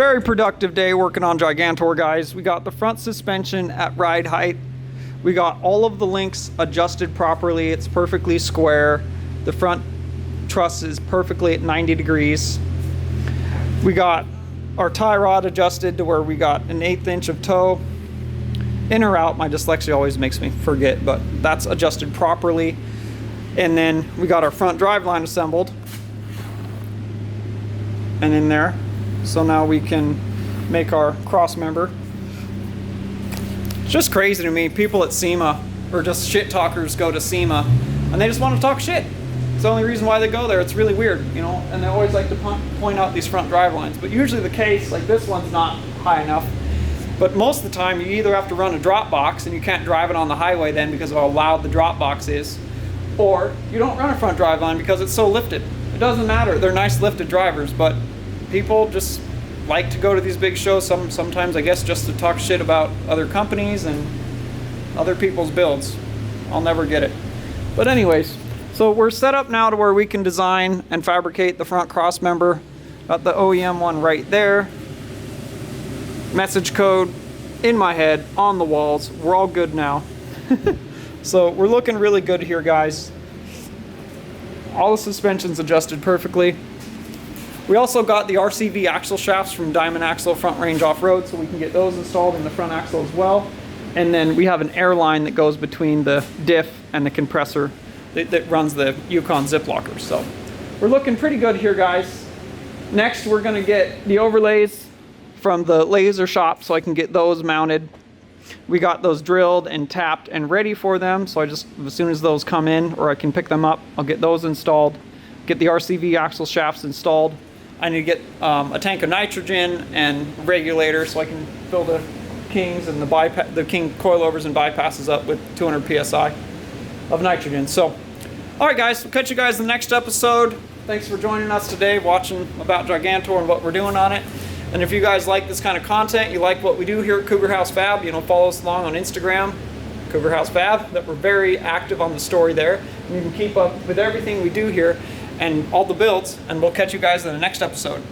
Very productive day working on Gigantor, guys. We got the front suspension at ride height. We got all of the links adjusted properly. It's perfectly square. The front truss is perfectly at 90 degrees. We got our tie rod adjusted to where we got an 1/8 inch of toe. In or out, my dyslexia always makes me forget, but that's adjusted properly. And then we got our front driveline assembled and in there. So now we can make our cross member. It's just crazy to me. People at SEMA, or just shit talkers, go to SEMA and they just want to talk shit. It's the only reason why they go there. It's really weird, you know, and they always like to point out these front drive lines. But usually the case, like this one's not high enough. But most of the time you either have to run a drop box and you can't drive it on the highway then because of how loud the drop box is, or you don't run a front drive line because it's so lifted. It doesn't matter. They're nice lifted drivers, but people just like to go to these big shows sometimes, I guess, just to talk shit about other companies and other people's builds. I'll never get it. But anyways, so we're set up now to where we can design and fabricate the front cross member. Got the OEM one right there. Message code in my head, on the walls. We're all good now. So we're looking really good here, guys. All the suspension's adjusted perfectly. We also got the RCV axle shafts from Diamond Axle Front Range Off-Road, so we can get those installed in the front axle as well. And then we have an air line that goes between the diff and the compressor that runs the Yukon zip locker. So we're looking pretty good here, guys. Next, we're gonna get the overlays from the laser shop so I can get those mounted. We got those drilled and tapped and ready for them, so I just, as soon as those come in or I can pick them up, I'll get those installed, get the RCV axle shafts installed. I need to get a tank of nitrogen and regulator so I can fill the Kings and the King coilovers and bypasses up with 200 psi of nitrogen. So, all right, guys, we'll catch you guys in the next episode. Thanks for joining us today, watching about Gigantor and what we're doing on it. And if you guys like this kind of content, you like what we do here at Cougar House Fab, you know, follow us along on Instagram, Cougar House Fab, that we're very active on the story there. And you can keep up with everything we do here and all the builds, and we'll catch you guys in the next episode.